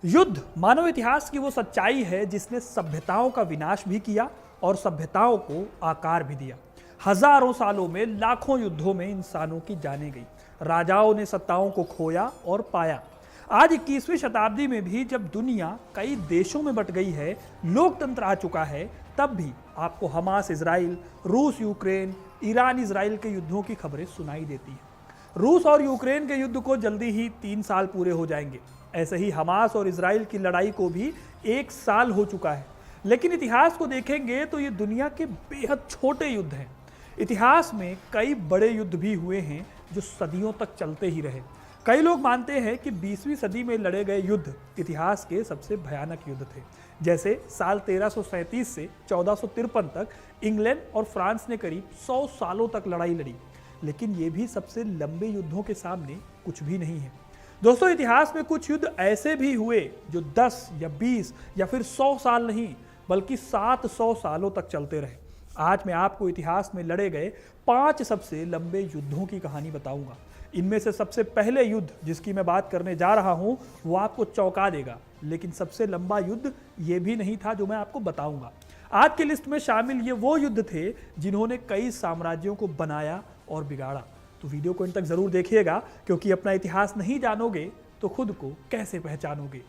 युद्ध मानव इतिहास की वो सच्चाई है जिसने सभ्यताओं का विनाश भी किया और सभ्यताओं को आकार भी दिया। हजारों सालों में लाखों युद्धों में इंसानों की जानें गई, राजाओं ने सत्ताओं को खोया और पाया। आज 21वीं शताब्दी में भी जब दुनिया कई देशों में बट गई है, लोकतंत्र आ चुका है, तब भी आपको हमास इजराइल, रूस यूक्रेन, ईरान इजराइल के युद्धों की खबरें सुनाई देती हैं। रूस और यूक्रेन के युद्ध को जल्दी ही 3 साल पूरे हो जाएंगे। ऐसे ही हमास और इजराइल की लड़ाई को भी 1 साल हो चुका है। लेकिन इतिहास को देखेंगे तो ये दुनिया के बेहद छोटे युद्ध हैं। इतिहास में कई बड़े युद्ध भी हुए हैं जो सदियों तक चलते ही रहे। कई लोग मानते हैं कि 20वीं सदी में लड़े गए युद्ध इतिहास के सबसे भयानक युद्ध थे। जैसे साल 1337 से 1453 तक इंग्लैंड और फ्रांस ने करीब 100 सालों तक लड़ाई लड़ी। लेकिन ये भी सबसे लंबे युद्धों के सामने कुछ भी नहीं है। दोस्तों, इतिहास में कुछ युद्ध ऐसे भी हुए जो 10 या 20 या फिर 100 साल नहीं बल्कि 700 सालों तक चलते रहे। आज मैं आपको इतिहास में लड़े गए 5 सबसे लंबे युद्धों की कहानी बताऊंगा। इनमें से सबसे पहले युद्ध जिसकी मैं बात करने जा रहा हूं वो आपको चौंका देगा। लेकिन सबसे लंबा युद्ध ये भी नहीं था जो मैं आपको बताऊंगा। आज की लिस्ट में शामिल ये वो युद्ध थे जिन्होंने कई साम्राज्यों को बनाया और बिगाड़ा। तो वीडियो को इन तक जरूर देखिएगा, क्योंकि अपना इतिहास नहीं जानोगे तो खुद को कैसे पहचानोगे।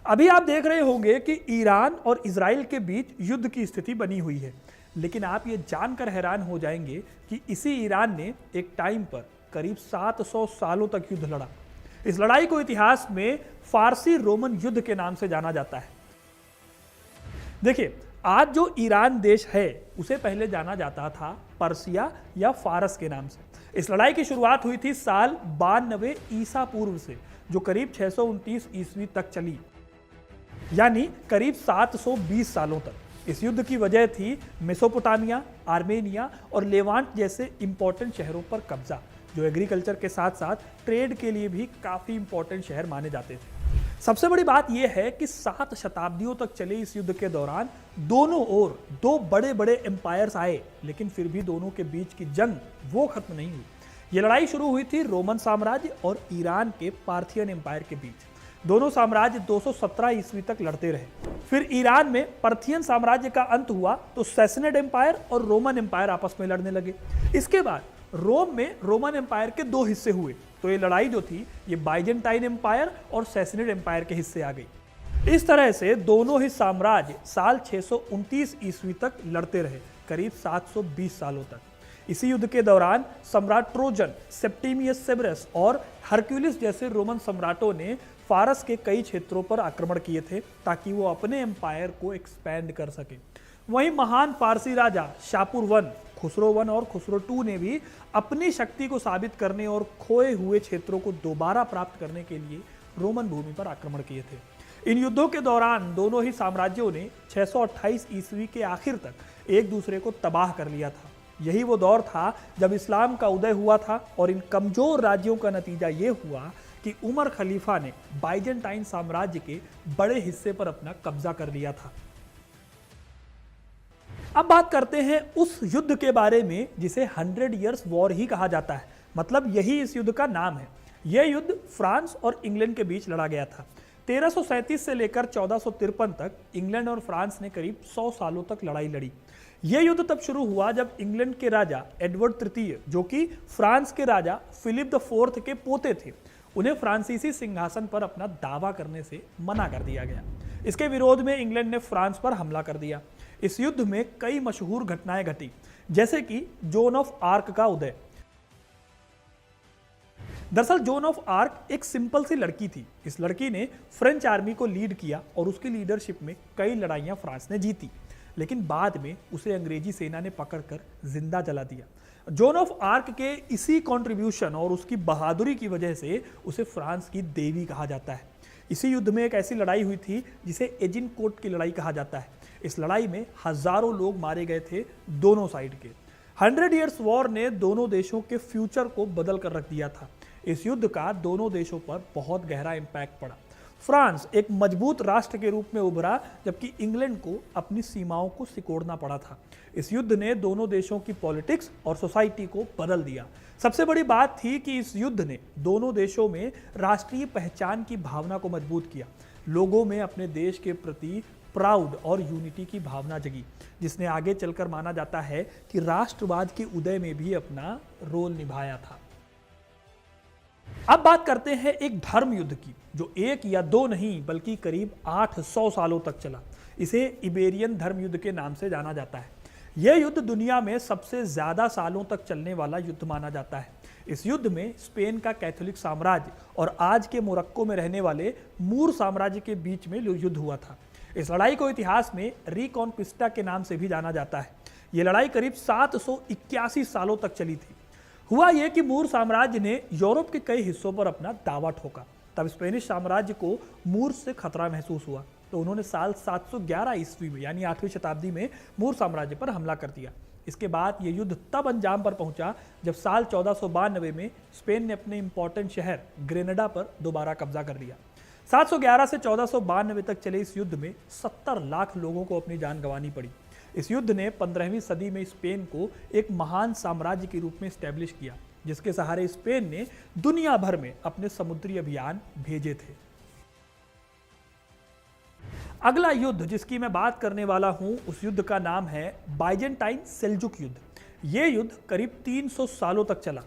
अभी आप देख रहे होंगे कि ईरान और इजराइल के बीच युद्ध की स्थिति बनी हुई है। लेकिन आप ये जानकर हैरान हो जाएंगे कि इसी ईरान ने एक टाइम पर करीब 700 सालों तक युद्ध लड़ा। इस लड़ाई को इतिहास में फारसी रोमन युद्ध के नाम से जाना जाता है। देखिए, आज जो ईरान देश है उसे पहले जाना जाता था पर्सिया या फारस के नाम से। इस लड़ाई की शुरुआत हुई थी साल 92 ईसा पूर्व से, जो करीब 629 ईस्वी तक चली, यानी करीब 720 सालों तक। इस युद्ध की वजह थी मेसोपोटामिया, आर्मेनिया और लेवांट जैसे इंपॉर्टेंट शहरों पर कब्जा, जो एग्रीकल्चर के साथ साथ ट्रेड के लिए भी काफी इंपॉर्टेंट शहर माने जाते थे। सबसे बड़ी बात यह है कि 7 शताब्दियों तक चले इस युद्ध के दौरान दोनों ओर 2 बड़े बड़े एम्पायर्स आए, लेकिन फिर भी दोनों के बीच की जंग वो खत्म नहीं हुई। यह लड़ाई शुरू हुई थी रोमन साम्राज्य और ईरान के पार्थियन एम्पायर के बीच। दोनों साम्राज्य 217 ईस्वी तक लड़ते रहे। फिर ईरान में पार्थियन साम्राज्य का अंत हुआ तो सैसनेड एम्पायर और रोमन एम्पायर आपस में लड़ने लगे। इसके बाद रोम में रोमन एम्पायर के 2 हिस्से हुए, तो ये लड़ाई जो थी ये बाइजेंटाइन एम्पायर और सैसनेड एम्पायर के हिस्से आ गई। इस तरह से दोनों ही साम्राज्य साल 629 ईस्वी तक लड़ते रहे, करीब 720 सालों तक। इसी युद्ध के दौरान सम्राट ट्रोजन, सेप्टिमियस सेवर्स और हरक्यूलिस जैसे रोमन सम्राटों ने फारस के कई क्षेत्रों पर आक्रमण किए थे ताकि वो अपने एम्पायर को एक्सपैंड कर सके। वहीं महान फारसी राजा शापुर वन, खुसरो वन और खुसरो टू ने भी अपनी शक्ति को साबित करने और खोए हुए क्षेत्रों को दोबारा प्राप्त करने के लिए रोमन भूमि पर आक्रमण किए थे। इन युद्धों के दौरान दोनों ही साम्राज्यों ने 628 ईस्वी के आखिर तक एक दूसरे को तबाह कर लिया था। यही वो दौर था जब इस्लाम का उदय हुआ था और इन कमजोर राज्यों का नतीजा ये हुआ कि उमर खलीफा ने बाइजेंटाइन साम्राज्य के बड़े हिस्से पर अपना कब्जा कर लिया था। अब बात करते हैं उस युद्ध के बारे में जिसे 100 ईयर्स वॉर ही कहा जाता है, मतलब यही इस युद्ध का नाम है। यह युद्ध फ्रांस और इंग्लैंड के बीच लड़ा गया था। 1337 से लेकर 1453 तक इंग्लैंड और फ्रांस ने करीब 100 सालों तक लड़ाई लड़ी। यह युद्ध तब शुरू हुआ जब इंग्लैंड के राजा एडवर्ड तृतीय, जो कि फ्रांस के राजा फिलिप द फोर्थ के पोते थे, उन्हें फ्रांसीसी सिंहासन पर अपना दावा करने से मना कर दिया गया। इसके विरोध में इंग्लैंड ने फ्रांस पर हमला कर दिया। इस युद्ध में कई मशहूर घटनाएं घटी, जैसे कि जोन ऑफ आर्क का उदय। दरअसल जोन ऑफ आर्क एक सिंपल सी लड़की थी। इस लड़की ने फ्रेंच आर्मी को लीड किया और उसकी लीडरशिप में कई लड़ाइयां फ्रांस ने जीती, लेकिन बाद में उसे अंग्रेजी सेना ने पकड़कर जिंदा जला दिया। जोन ऑफ आर्क के इसी कंट्रीब्यूशन और उसकी बहादुरी की वजह से उसे फ्रांस की देवी कहा जाता है। इसी युद्ध में एक ऐसी लड़ाई हुई थी जिसे एजिनकोट की लड़ाई कहा जाता है। इस लड़ाई में हजारों लोग मारे गए थे दोनों साइड के। 100 ईयर्स वॉर ने दोनों देशों के फ्यूचर को बदल कर रख दिया था। इस युद्ध का दोनों देशों पर बहुत गहरा इंपैक्ट पड़ा। फ्रांस एक मजबूत राष्ट्र के रूप में उभरा, जबकि इंग्लैंड को अपनी सीमाओं को सिकोड़ना पड़ा था। इस युद्ध ने दोनों देशों की पॉलिटिक्स और सोसाइटी को बदल दिया। सबसे बड़ी बात थी कि इस युद्ध ने दोनों देशों में राष्ट्रीय पहचान की भावना को मजबूत किया। लोगों में अपने देश के प्रति प्राउड और यूनिटी की भावना जगी, जिसने आगे चलकर माना जाता है कि राष्ट्रवाद के उदय में भी अपना रोल निभाया था। अब बात करते हैं एक धर्म युद्ध की, जो एक या दो नहीं बल्कि करीब 800 सालों तक चला। इसे इबेरियन धर्म युद्ध के नाम से जाना जाता है। यह युद्ध दुनिया में सबसे ज्यादा सालों तक चलने वाला युद्ध माना जाता है। इस युद्ध में स्पेन का कैथोलिक साम्राज्य और आज के मोरक्को में रहने वाले मूर साम्राज्य के बीच में युद्ध हुआ था। इस लड़ाई को इतिहास में रिकॉन्क्विस्टा के नाम से भी जाना जाता है। यह लड़ाई करीब 781 सालों तक चली थी। हुआ यह कि मूर साम्राज्य ने यूरोप के कई हिस्सों पर अपना दावा ठोका। तब स्पेनिश साम्राज्य को मूर से खतरा महसूस हुआ, तो उन्होंने साल 711 ईस्वी में यानी 8वीं शताब्दी में मूर साम्राज्य पर हमला कर दिया। इसके बाद यह युद्ध तब अंजाम पर पहुंचा जब साल 1492 में स्पेन ने अपने इंपॉर्टेंट शहर ग्रेनेडा पर दोबारा कब्जा कर लिया। 711 से 1492 तक चले इस युद्ध में 70 लाख लोगों को अपनी जान गंवानी पड़ी। इस युद्ध ने 15वीं सदी में स्पेन को एक महान साम्राज्य के रूप में स्टैब्लिश किया, जिसके सहारे स्पेन ने दुनिया भर में अपने समुद्री अभियान भेजे थे। अगला युद्ध जिसकी मैं बात करने वाला हूं, उस युद्ध का नाम है बाइजेंटाइन सेल्जुक युद्ध। यह युद्ध करीब 300 सालों तक चला।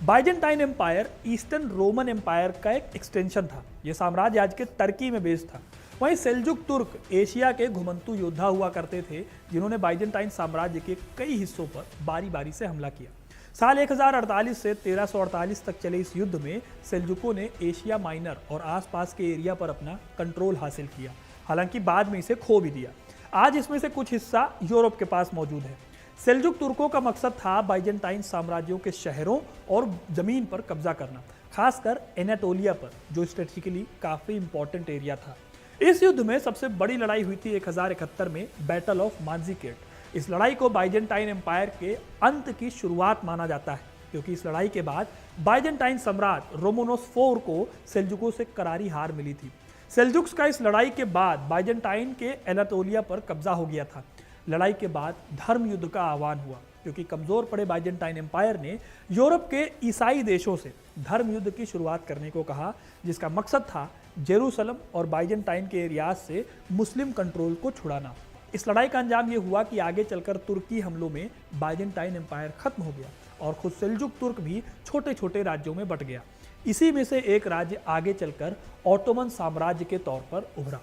Byzantine empire eastern Roman empire का एक एक्सटेंशन था। यह साम्राज्य आज के तुर्की में बेस्ड था। वहीं सेल्जुक तुर्क एशिया के घुमंतू योद्धा हुआ करते थे, जिन्होंने बाइजेंटाइन साम्राज्य के कई हिस्सों पर बारी बारी से हमला किया। साल 1048 से 1348 तक चले इस युद्ध में सेल्जुकों ने एशिया माइनर और आसपास के एरिया पर अपना कंट्रोल हासिल किया। हालांकि बाद में इसे खो भी दिया। आज इसमें से कुछ हिस्सा यूरोप के पास मौजूद है। सेल्जुक तुर्कों का मकसद था बाइजेंटाइन साम्राज्यों के शहरों और जमीन पर कब्जा करना, खासकर एनाटोलिया पर, जो स्ट्रेटेजिकली काफी इंपॉर्टेंट एरिया था। इस युद्ध में सबसे बड़ी लड़ाई हुई थी 1071 में बैटल ऑफ मांजिकेट। इस लड़ाई को बाइजेंटाइन एम्पायर के अंत की शुरुआत माना जाता है, क्योंकि इस लड़ाई के बाद बाइजेंटाइन सम्राट रोमनोस IV को सेल्जुकों से करारी हार मिली थी। सेल्जुक्स का इस लड़ाई के बाद बाइजेंटाइन के एनाटोलिया पर कब्जा हो गया था। लड़ाई के बाद धर्म युद्ध का आह्वान हुआ, क्योंकि कमजोर पड़े बाइजेंटाइन एम्पायर ने यूरोप के ईसाई देशों से धर्म युद्ध की शुरुआत करने को कहा, जिसका मकसद था जेरूसलम और बाइजेंटाइन के एरियाज से मुस्लिम कंट्रोल को छुड़ाना। इस लड़ाई का अंजाम यह हुआ कि आगे चलकर तुर्की हमलों में बाइजेंटाइन एम्पायर खत्म हो गया और खुद सेल्जुक तुर्क भी छोटे छोटे राज्यों में बट गया। इसी में से एक राज्य आगे चलकर ऑटोमन साम्राज्य के तौर पर उभरा।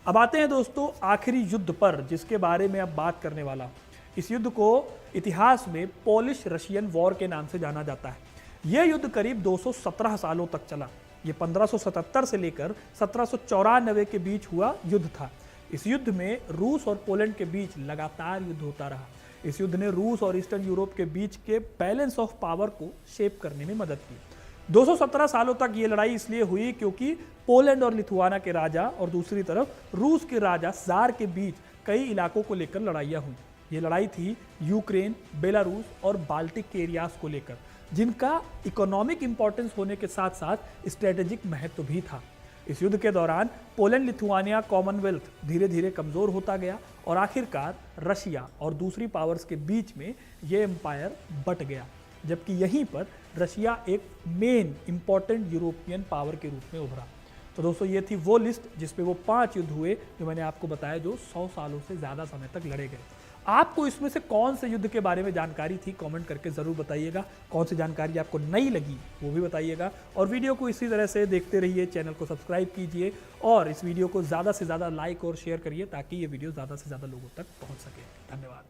अब आते हैं दोस्तों आखिरी युद्ध पर, जिसके बारे में अब बात करने वाला हूं। इस युद्ध को इतिहास में पोलिश रशियन वॉर के नाम से जाना जाता है। यह युद्ध करीब 217 सालों तक चला। यह 1577 से लेकर 1794 के बीच हुआ युद्ध था। इस युद्ध में रूस और पोलैंड के बीच लगातार युद्ध होता रहा। इस युद्ध ने रूस और ईस्टर्न यूरोप के बीच के बैलेंस ऑफ पावर को शेप करने में मदद की। 217 सालों तक ये लड़ाई इसलिए हुई क्योंकि पोलैंड और लिथुआना के राजा और दूसरी तरफ रूस के राजा ज़ार के बीच कई इलाकों को लेकर लड़ाइयाँ हुई। ये लड़ाई थी यूक्रेन, बेलारूस और बाल्टिक के एरियाज को लेकर, जिनका इकोनॉमिक इंपॉर्टेंस होने के साथ साथ स्ट्रेटेजिक महत्व भी था। इस युद्ध के दौरान पोलैंड लिथुआनिया कॉमनवेल्थ धीरे धीरे कमजोर होता गया और आखिरकार रशिया और दूसरी पावर्स के बीच में ये एम्पायर बट गया, जबकि यहीं पर रशिया एक मेन इंपॉर्टेंट यूरोपियन पावर के रूप में उभरा। तो दोस्तों ये थी वो लिस्ट जिसपे वो 5 युद्ध हुए जो मैंने आपको बताया, जो 100 सालों से ज़्यादा समय तक लड़े गए। आपको इसमें से कौन से युद्ध के बारे में जानकारी थी, कमेंट करके ज़रूर बताइएगा। कौन सी जानकारी आपको नहीं लगी वो भी बताइएगा। और वीडियो को इसी तरह से देखते रहिए, चैनल को सब्सक्राइब कीजिए और इस वीडियो को ज़्यादा से ज़्यादा लाइक और शेयर करिए, ताकि ये वीडियो ज़्यादा से ज़्यादा लोगों तक पहुँच सके। धन्यवाद।